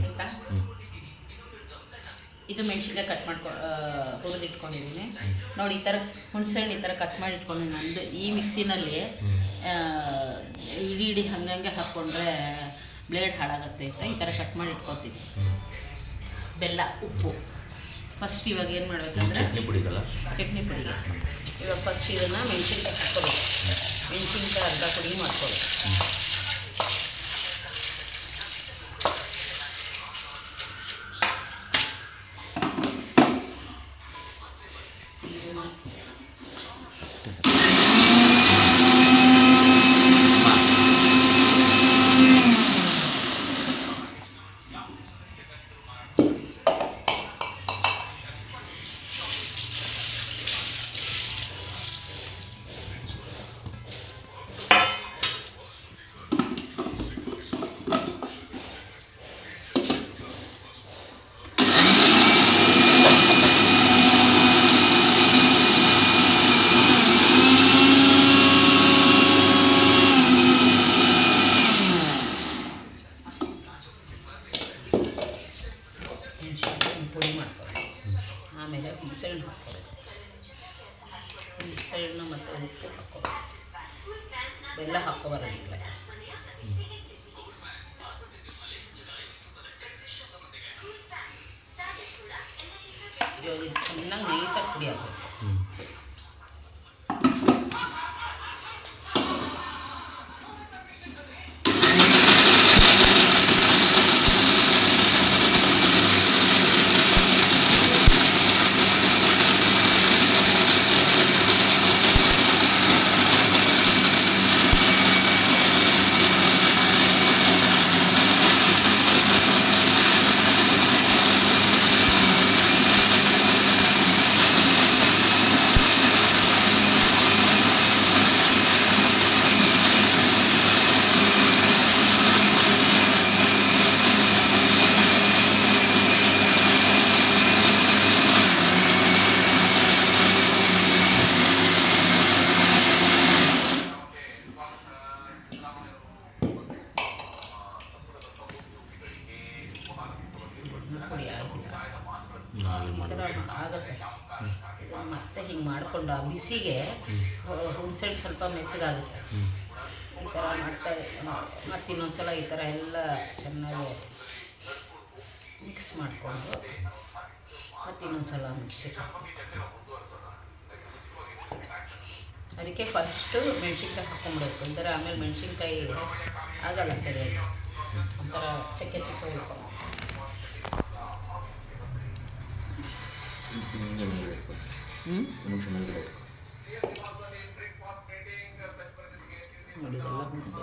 ಆಯಿತಾ. ಇದು ಮೆಣಸಿನ್ಕಾಯಿ ಕಟ್ ಹುರಿದಿಟ್ಕೊಂಡಿದ್ದೀನಿ ನೋಡಿ. ಈ ಥರ ಹುಣಸೆಹಣ್ಣು ಈ ಥರ ಕಟ್ ಮಾಡಿ ಇಟ್ಕೊಂಡು ನಂದು ಈ ಮಿಕ್ಸಿನಲ್ಲಿ ಇಡೀ ಹಂಗಂಗೆ ಹಾಕ್ಕೊಂಡ್ರೆ ಬ್ಲೇಡ್ ಹಾಳಾಗುತ್ತೆ ಅಂತ ಈ ಥರ ಕಟ್ ಮಾಡಿ ಇಟ್ಕೊತೀನಿ. ಬೆಲ್ಲ, ಉಪ್ಪು. ಫಸ್ಟ್ ಇವಾಗ ಏನು ಮಾಡಬೇಕಂದ್ರೆ ಚಟ್ನಿ ಪುಡಿಗೆ ಇವಾಗ ಫಸ್ಟ್ ಇದನ್ನು ಮೆಣಸಿನ್ಕಾಯಿ ಹಾಕ್ಕೊಬೇಕು. ಮೆಣಸಿನ್ಕಾಯಿ ಅರ್ಧ ಪುಡಿ ಮಾಡ್ಕೊಳ್ಳಿ. ಪುಡಿ ಮಾಡ್ಕೊಳ್ಳಿ. ಆಮೇಲೆ ಹುಣಸೆಹಣ್ಣು ಹಾಕ್ಕೊಳ್ಳಿ. ಹುಣಸೆಹಣ್ಣು ಮತ್ತು ಉಪ್ಪು ಹಾಕ್ಕೊಳ್ಳಿ. ಬೆಲ್ಲ ಹಾಕ್ಕೊಬರೋದಿಲ್ಲ. ಇವಾಗ ಇದು ಚೆನ್ನಾಗಿ ನೈಸಾಗಿ ಪುಡಿ ಹಾಕಬೇಕು. ಪುಡಿ ಆಗಿಲ್ಲ ಈ ಥರ ಆಗುತ್ತೆ. ಇದನ್ನು ಮತ್ತೆ ಹಿಂಗೆ ಮಾಡಿಕೊಂಡು ಆ ಬಿಸಿಗೆ ಹುಣಸೆಹಣ್ಣು ಸ್ವಲ್ಪ ಮೆತ್ತಗಾಗುತ್ತೆ. ಈ ಥರ ಮತ್ತೆ ಇನ್ನೊಂದ್ಸಲ ಈ ಥರ ಎಲ್ಲ ಚೆನ್ನಾಗಿ ಮಿಕ್ಸ್ ಮಾಡಿಕೊಂಡು ಮತ್ತು ಇನ್ನೊಂದ್ಸಲ ಮಿಕ್ಸಿಗೆ ಅದಕ್ಕೆ ಫಸ್ಟು ಮೆಣಸಿನ್ಕಾಯಿ ಹಾಕ್ಕೊಂಬಿಡಬೇಕು. ಈ ಥರ ಆಮೇಲೆ ಮೆಣಸಿನ್ಕಾಯಿ ಆಗಲ್ಲ ಸರಿಯಾಗಿ, ಒಂಥರ ಚಕ್ಕೆ ಚಕ್ಕೆ ಇಟ್ಕೊಂಡು ನೋಡಿ ಇದೆಲ್ಲ ಹುಣಸೆ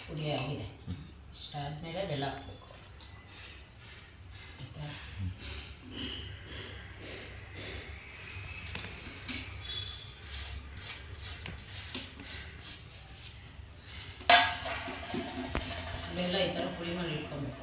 ಪುಡಿ ಆಗಿದೆ. ಇಷ್ಟಾದಮೇಲೆ ಬೆಲ್ಲ ಹಾಕಬೇಕು. ಆಯಿತಾ. ಬೆಲ್ಲ ಈ ಥರ ಪುಡಿ ಮಾಡಿ ಇಟ್ಕೊಬೇಕು.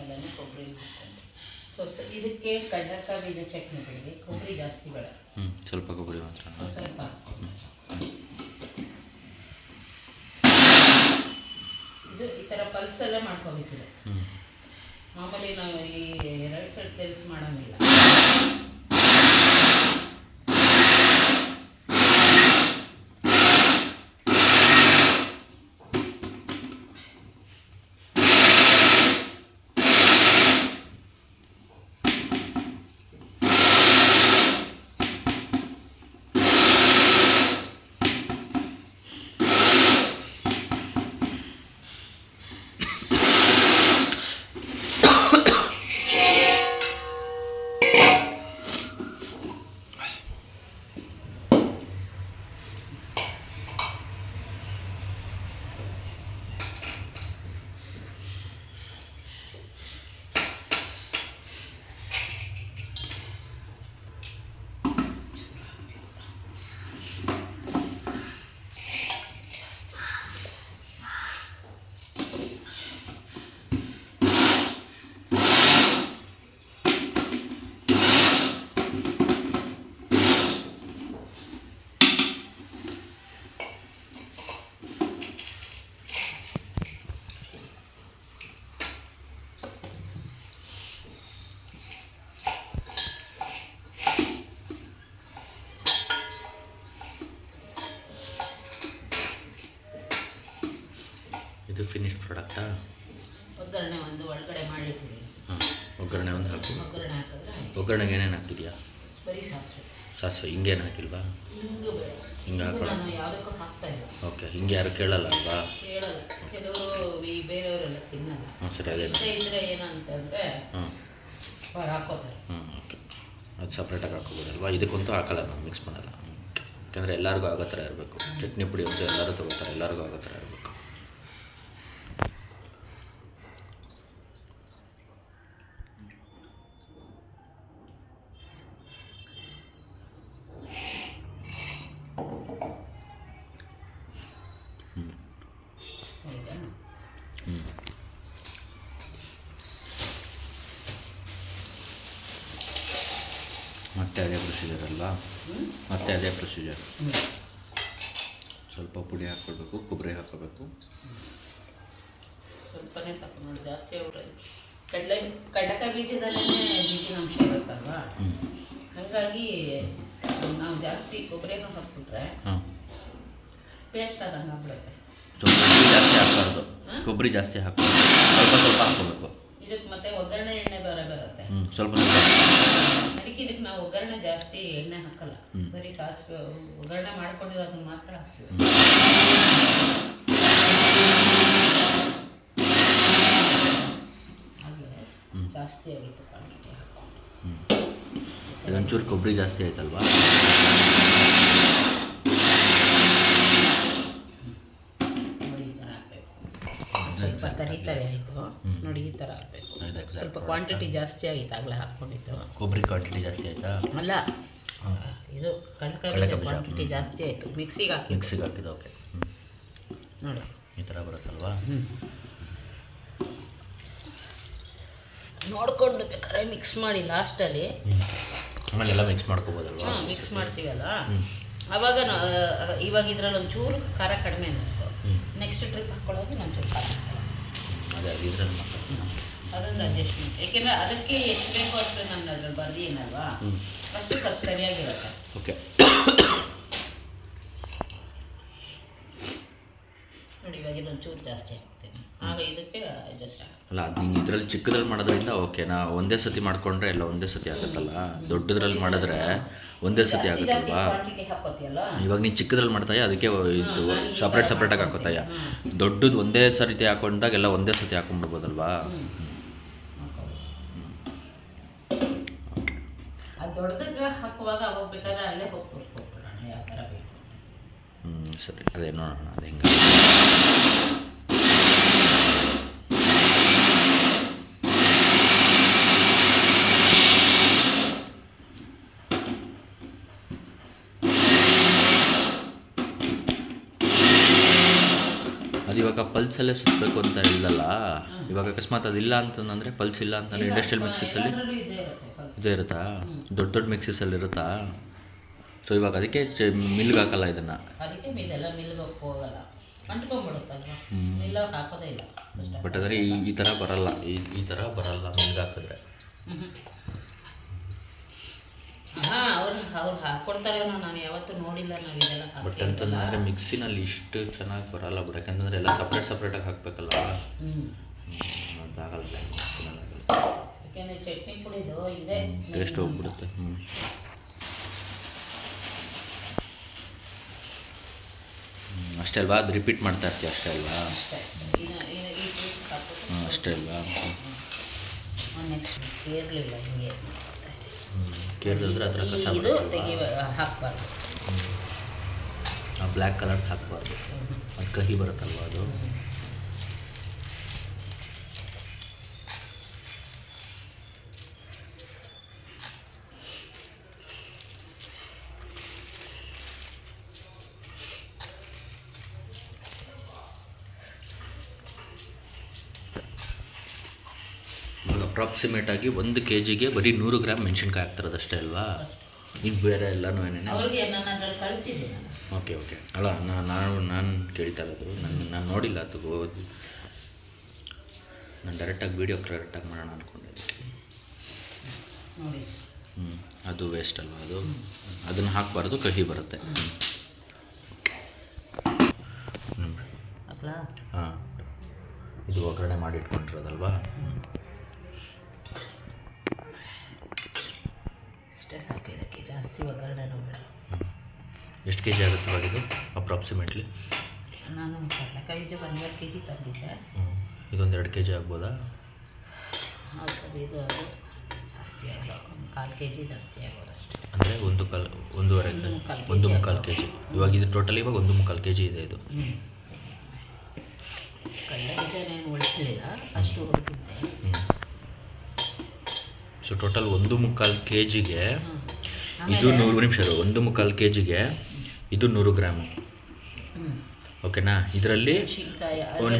ಆಮೇಲೆ ಕೊಬ್ಬರಿ ಹಾಕ್ಕೊಂಡು ಇದಕ್ಕೆ ಕಡಲೆಕ ಬೀಜ ಚಟ್ನಿಗಳಿಗೆ ಕೊಬ್ಬರಿ ಜಾಸ್ತಿ ಬೇಡ, ಸ್ವಲ್ಪ ಕೊಬ್ಬರಿ ಮಾತ್ರ ಸ್ವಲ್ಪ ಇದು ಈ ಥರ ಪಲ್ಸೆಲ್ಲ ಮಾಡ್ಕೋಬೇಕಿದೆ. ಮಾಮೂಲಿ ನಾವು ಈ ರೈಟ್ ಸೈಡ್ ತೆಲ್ಸ್ ಮಾಡೋಂಗಿಲ್ಲ. ಇದು ಫಿನಿಶ್ಡ್ ಪ್ರಾಡಕ್ಟಾ? ಒಗ್ಗರಣೆ ಒಂದು ಒಳಗಡೆ ಮಾಡಿಟ್ಟಿದ್ದೀನಿ. ಒಗ್ಗರಣೆ ಒಂದು ಹಾಕು. ಒಗ್ಗರಣೆ ಹಾಕಿದ್ರೆ ಒಗ್ಗರಣೆಗೆ ಏನೇನು ಹಾಕಿದ್ಯಾ? ಬರೀ ಸಾಸಿವೆ. ಸಾಸಿವೆ ಹಿಂಗೇನು ಹಾಕಿಲ್ವಾ? ಹಿಂಗು ಬೇಡ, ಹಿಂಗೆ ಹಾಕೋಣ. ನಾನು ಯಾವುದಕ್ಕೂ ಹಾಕ್ತಾ ಇಲ್ಲ. ಓಕೆ, ಹಿಂಗೆ ಯಾರು ಕೇಳಲ್ಲ ಅಲ್ವಾ? ಕೇಳಲ್ಲ, ಕೆಲವರು ಈ ಬೇರೆಯವರೆಲ್ಲ ತಿನ್ನಲ್ಲ. ಸರಿ, ಅದೇ ಇಷ್ಟ ಇದ್ರೆ ಏನಂತಂದರೆ ಅವ್ರು ಹಾಕೋತಾರೆ. ಓಕೆ, ಅದು ಸಪ್ರೇಟಾಗಿ ಹಾಕೋಬೋದಲ್ವಾ? ಇದಕ್ಕಂತೂ ಹಾಕಲ್ಲ, ನಾವು ಮಿಕ್ಸ್ ಮಾಡಲ್ಲ. ಯಾಕೆಂದರೆ ಎಲ್ಲರಿಗೂ ಆಗೋ ಥರ ಇರಬೇಕು. ಚಟ್ನಿ ಪುಡಿ ಅಂತೂ ಎಲ್ಲರೂ ತೊಗೋತಾರೆ, ಎಲ್ಲರಿಗೂ ಆಗೋ ಥರ ಇರಬೇಕು. ಮತ್ತೆ ಅದೇ ಪ್ರೊಸೀಜರ್ ಅಲ್ವಾ? ಮತ್ತೆ ಅದೇ ಪ್ರೊಸೀಜರ್. ಸ್ವಲ್ಪ ಪುಡಿ ಹಾಕ್ಕೊಳ್ಬೇಕು, ಕೊಬ್ಬರಿ ಹಾಕೋಬೇಕು. ಸ್ವಲ್ಪನೇ ಸಾಕು ನೋಡಿ, ಜಾಸ್ತಿ ಅವ್ರೆ ಕಡಲೆಕಾಯಿ ಬೀಜದಲ್ಲೇ ಬೀಜಿನ ಅಂಶ ಇರುತ್ತಲ್ವಾ, ಹಾಗಾಗಿ ನಾವು ಜಾಸ್ತಿ ಕೊಬ್ಬರಿನ ಹಾಕ್ಬಿಟ್ರೆ ಪೇಸ್ಟ್ ಆದಂಗೆ ಆಗ್ಬಿಡುತ್ತೆ. ಜಾಸ್ತಿ ಹಾಕಬಾರ್ದು, ಕೊಬ್ಬರಿ ಜಾಸ್ತಿ ಹಾಕಿ ಸ್ವಲ್ಪ ಸ್ವಲ್ಪ ಹಾಕೋಬೇಕು. ಇದಕ್ಕೆ ಮತ್ತೆ ಒಗ್ಗರಣೆ ಎಣ್ಣೆ ಬೇರೆ ಬರುತ್ತೆ, ಸ್ವಲ್ಪ ಅದಕ್ಕೆ ಇದಕ್ಕೆ ನಾವು ಒಗ್ಗರಣೆ ಜಾಸ್ತಿ ಎಣ್ಣೆ ಹಾಕಲ್ಲ, ಬರೀ ಸಾಸಿವೆ ಒಗ್ಗರಣೆ ಮಾಡ್ಕೊಂಡಿರೋದನ್ನ ಮಾತ್ರ ಹಾಕ್ತೀವಿ. ಹಾಗೆ ಜಾಸ್ತಿ ಆಗಿತ್ತು ಕ್ವಾಂಟಿಟಿ ಹಾಕೊಂಡು. ಇದೊಂಚೂರು ಕೊಬ್ಬರಿ ಜಾಸ್ತಿ ಆಯ್ತಲ್ವಾ? ಸ್ವಲ್ಪ ತರಿ ಆಯಿತು ನೋಡಿ, ಈ ಥರ ಆಗಬೇಕು. ಸ್ವಲ್ಪ ಕ್ವಾಂಟಿಟಿ ಜಾಸ್ತಿ ಆಗಿತ್ತು ಆಗಲೇ ಹಾಕ್ಕೊಂಡಿದ್ದು. ಕೊಬ್ಬರಿ ಕ್ವಾಂಟಿಟಿ ಜಾಸ್ತಿ ಆಯಿತಾ? ಅಲ್ಲ, ಇದು ಕಡಲೆಕಾಯಿ ಕ್ವಾಂಟಿಟಿ ಜಾಸ್ತಿ ಆಯಿತು. ಮಿಕ್ಸಿಗೆ ಹಾಕಿದ್ದು. ಓಕೆ, ನೋಡಿ ಈ ಥರ ಬರುತ್ತಲ್ವಾ? ನೋಡ್ಕೊಂಡು ಬೇಕಾದ್ರೆ ಮಿಕ್ಸ್ ಮಾಡಿ ಲಾಸ್ಟಲ್ಲಿ ಆಮೇಲೆ ಎಲ್ಲ ಮಿಕ್ಸ್ ಮಾಡ್ಕೋಬೋದಲ್ವಾ? ಮಿಕ್ಸ್ ಮಾಡ್ತೀವಲ್ಲ ಆವಾಗ ಇವಾಗ ಇದರಲ್ಲಿ ಒಂಚೂರು ಖಾರ ಕಡಿಮೆ ಅನ್ನಿಸ್ತು. ನೆಕ್ಸ್ಟ್ ಟ್ರಿಪ್ ಹಾಕ್ಕೊಳ್ಳೋದು ಒಂಚೂರು ಖಾರ ಅದೇ ಇದ್ರಲ್ಲಿ ಅದೊಂದು ಅಡ್ಜಸ್ಟ್ಮೆಂಟ್. ಏಕೆಂದರೆ ಅದಕ್ಕೆ ಎಷ್ಟು ಬೇಕೋ ಅಷ್ಟು ನಾನು ಅದ್ರಲ್ಲಿ ಬರ್ದೀನಲ್ವಾ, ಅಷ್ಟು ಸರಿಯಾಗಿರುತ್ತೆ. ಓಕೆ, ನೋಡಿ ಇವಾಗ ಇದೊಂಚೂರು ಜಾಸ್ತಿ ಹಾಕ್ತೀನಿ, ಆಗ ಇದಕ್ಕೆ ಅಡ್ಜಸ್ಟ್ ಆಗುತ್ತೆ. ಅಲ್ಲ, ಅದು ನೀನು ಇದರಲ್ಲಿ ಚಿಕ್ಕದ್ರಲ್ಲಿ ಮಾಡೋದ್ರಿಂದ ಓಕೆ, ನಾ ಒಂದೇ ಸತಿ ಮಾಡ್ಕೊಂಡ್ರೆ ಎಲ್ಲ ಒಂದೇ ಸತಿ ಆಗುತ್ತಲ್ಲ. ದೊಡ್ಡದ್ರಲ್ಲಿ ಮಾಡಿದ್ರೆ ಒಂದೇ ಸತಿ ಆಗುತ್ತಲ್ವಾ? ಇವಾಗ ನೀನು ಚಿಕ್ಕದ್ರಲ್ಲಿ ಮಾಡ್ತಾಯ, ಅದಕ್ಕೆ ಇದು ಸಪ್ರೇಟಾಗಿ ಹಾಕೋತಾಯ. ದೊಡ್ಡದು ಒಂದೇ ಸತಿ ಹಾಕೊಂಡಾಗ ಎಲ್ಲ ಒಂದೇ ಸತಿ ಹಾಕೊಂಡ್ಬಿಡ್ಬೋದಲ್ವಾ? ದೊಡ್ಡದಾಗ ಹಾಕುವಾಗ ಅವಾಗ ಬೇಕಾದ್ರೆ ಅಲ್ಲೇ ಹೋಗಿ ತೋರಿಸ್ಕೊಡ್ಬಿಡೋಣ ಯಾವ ಥರ ಬೇಕು. ಸರಿ, ಅದೇ ನೋಡೋಣ ಅದು ಹೆಂಗೆ. ಅದು ಇವಾಗ ಪಲ್ಸಲ್ಲೇ ಸುತ್ತಬೇಕು ಅಂತ ಇಲ್ಲಲ್ಲ. ಇವಾಗ ಅಕಸ್ಮಾತ್ ಅದಿಲ್ಲ ಅಂತಂದರೆ ಪಲ್ಸ್ ಇಲ್ಲ ಅಂತಂದರೆ ಇಂಡಸ್ಟ್ರಿಯಲ್ ಮಿಕ್ಸಿಸಲ್ಲಿ ಇದೇ ಇರುತ್ತಾ? ದೊಡ್ಡ ದೊಡ್ಡ ಮಿಕ್ಸಿಸಲ್ಲಿ ಇರುತ್ತಾ? ಸೊ ಇವಾಗ ಅದಕ್ಕೆ ಮಿಲ್ಗೆ ಹಾಕಲ್ಲ ಇದನ್ನು. ಅದಕ್ಕೆ ಇದೆಲ್ಲ ಮಿಲ್ಗೆ ಹೋಗಲ್ಲ, ಅಂಟ್ಕೊಂಡ್ಬಿಡುತ್ತಲ್ವ, ಮಿಲ್ಲಾಗ ಹಾಕೋದೇ ಇಲ್ಲ. ಬಟ್ ಆದರೆ ಈ ಥರ ಬರಲ್ಲ, ಈ ಥರ ಬರಲ್ಲ ಮಿಲ್ಗೆ ಹಾಕಿದ್ರೆ. ಹಾಂ, ಅವ್ರು ಹಾಕ್ಕೊಡ್ತಾರೇನೋ, ನಾನು ಯಾವತ್ತೂ ನೋಡಿಲ್ಲ. ನಾವು ಇದೆಲ್ಲ ಬಟ್ ಅಂತಂದರೆ ಮಿಕ್ಸಿನಲ್ಲಿ ಇಷ್ಟು ಚೆನ್ನಾಗಿ ಬರಲ್ಲ ಬಿಡು, ಯಾಕಂತಂದರೆ ಎಲ್ಲ ಸಪ್ರೇಟಾಗಿ ಹಾಕಬೇಕಲ್ಲ. ಅದಾಗಲ್ಲ ಮಿಕ್ಸಿನಲ್ಲಿ, ಯಾಕೆಂದರೆ ಚಟ್ನಿ ಪುಡಿದು ಇದೆ ಟೇಸ್ಟ್ ಹೋಗ್ಬಿಡುತ್ತೆ. ಅಷ್ಟೇ ಅಲ್ವಾ? ಅದು ರಿಪೀಟ್ ಮಾಡ್ತಾ ಇರ್ತೀವಿ ಅಷ್ಟೇ ಅಲ್ವಾ? ಅಷ್ಟೇ ಅಲ್ವಾ? ನೆಕ್ಸ್ಟ್ ಕೇರಳಿಲ್ಲ ಹಿಂಗೆ ಕೇಳಿದ್ರೆ ಅದರ ಕಸ ಇದು ಹಾಕಬಾರ್ದು, ಆ ಬ್ಲ್ಯಾಕ್ ಕಲರ್ ಹಾಕಬಾರ್ದು, ಅದು ಕಹಿ ಬರುತ್ತಲ್ವ ಅದು. ಅಪ್ರಾಕ್ಸಿಮೇಟ್ ಆಗಿ 1 kgಗೆ ಬರೀ 100 ಗ್ರಾಮ್ ಮೆಣಸಿನ್ಕಾಯಿ ಹಾಕ್ತಿರೋದು ಅಷ್ಟೇ ಅಲ್ವಾ? ಈಗ ಬೇರೆ ಎಲ್ಲನೂ ಏನೇನು? ಓಕೆ ಅಲ್ಲ, ನಾನು ಕೇಳ್ತಾ ಇರೋದು, ನಾನು ನೋಡಿಲ್ಲ ಅದು. ನಾನು ಡೈರೆಕ್ಟಾಗಿ ವೀಡಿಯೋ ಕರೆಕ್ಟಾಗಿ ಮಾಡೋಣ ಅಂದ್ಕೊಂಡಿದ್ದೆ. ಅದು ವೇಸ್ಟ್ ಅಲ್ವಾ? ಅದನ್ನು ಹಾಕಬಾರ್ದು, ಕಹಿ ಬರುತ್ತೆ. ಹಾಂ, ಇದು ಒಗ್ಗರಣೆ ಮಾಡಿ ಇಟ್ಕೊಂಡಿರೋದಲ್ವಾ? ಅಷ್ಟೇ ಸಾಕು, ಇದಕ್ಕೆ ಜಾಸ್ತಿ ಒಗ್ಗರಣೆನೂ ಬೇಡ. ಎಷ್ಟು ಕೆ ಜಿ ಆಗುತ್ತೆ ಇವಾಗ ಇದು ಅಪ್ರಾಕ್ಸಿಮೇಟ್ಲಿ? ನಾನು ಕಡಲೆಕಾಯಿ ಬೀಜ 1.5 kg ತಂದಿದ್ದೆ. ಇದೊಂದು 2 kg ಆಗ್ಬೋದಾ? ಹೌದು, ಇದು ಜಾಸ್ತಿ ಆಗಲ್ಲ, 1/4 kg ಜಾಸ್ತಿ ಆಗೋದು ಅಷ್ಟೇ. ಅಂದರೆ 1.5 kg. ಇವಾಗ ಇದು ಟೋಟಲಿ ಇವಾಗ 1.5 kg ಇದೆ ಇದು. ಕಡಲೆ ಬೀಜನೇನು ಉಳಿಸಲಿಲ್ಲ, ಅಷ್ಟು ಹುಡುಕಿದ್ದೆ. ಸೊ ಟೋಟಲ್ 1.5 kgಗೆ ಇದು 100 ನಿಮಿಷ. 1.5 kgಗೆ ಇದು 100 ಗ್ರಾಮು. ಓಕೆನಾ? ಇದರಲ್ಲಿ ಒಂದು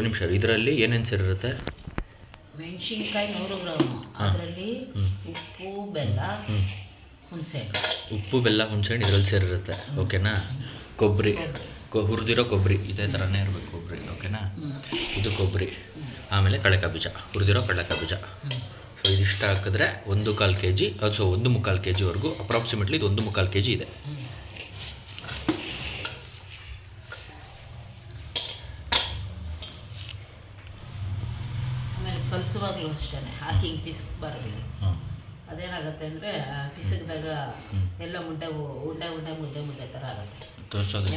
ನಿಮಿಷ ಇದರಲ್ಲಿ ಏನೇನು ಸೇರಿರುತ್ತೆ? ಮೆಣಸಿನ್ಕಾಯಿ 100 ಗ್ರಾಮು, ಅದರಲ್ಲಿ ಉಪ್ಪು, ಬೆಲ್ಲ, ಹುಣಸೆಹಣ್ಣು. ಉಪ್ಪು, ಬೆಲ್ಲ, ಹುಣಸೆಹಣ್ಣು ಇದರಲ್ಲಿ ಸೇರಿರುತ್ತೆ. ಓಕೆನಾ? ಕೊಬ್ಬರಿ, ಹುರಿದಿರೋ ಕೊಬ್ಬರಿ ಇದೇ ಥರನೇ ಇರಬೇಕು ಕೊಬ್ಬರಿ. ಓಕೆನಾ? ಇದು ಕೊಬ್ಬರಿ, ಆಮೇಲೆ ಕಡಲೆಕಾಯಿ ಬೀಜ, ಹುರಿದಿರೋ ಕಡಲೆಕಾಯಿ ಬೀಜ. ಸೊ ಇದಿಷ್ಟು ಹಾಕಿದ್ರೆ 1/4 kg, ಸೊ 1.5 kgವರೆಗೂ ಅಪ್ರಾಕ್ಸಿಮೇಟ್ಲಿ ಇದು 1.5 kg ಇದೆ. ಆಮೇಲೆ ಕಲಿಸುವಾಗಲೂ ಅಷ್ಟೇ ಹಾಕಿ ಪಿಸ್ಕಬಾರ್ದು. ಇದು ಅದೇನಾಗುತ್ತೆ ಅಂದರೆ ಪಿಸಕ್ದಾಗ ಎಲ್ಲ ಉಂಡೆ ಮುದ್ದೆ ಥರ ಆಗುತ್ತೆ.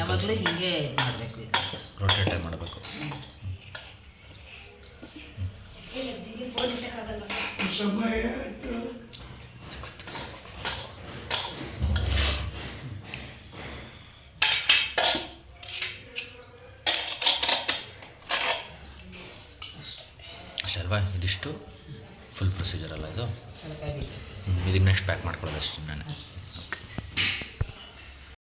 ಯಾವಾಗಲೂ ಹೀಗೆ ಮಾಡಬೇಕು, ಇದು ರೊಟೇಟ್ ಮಾಡಬೇಕು. ಅಷ್ಟೇ ಅಲ್ವಾ? ಇದಿಷ್ಟು ಫುಲ್ ಪ್ರೊಸೀಜರ್ ಅಲ್ಲ ಇದು? ಇದಕ್ಕೆ ನೆಕ್ಸ್ಟ್ ಪ್ಯಾಕ್ ಮಾಡ್ಕೊಳ್ಳೋದು ಅಷ್ಟೇ ನಾನು. ಓಕೆ.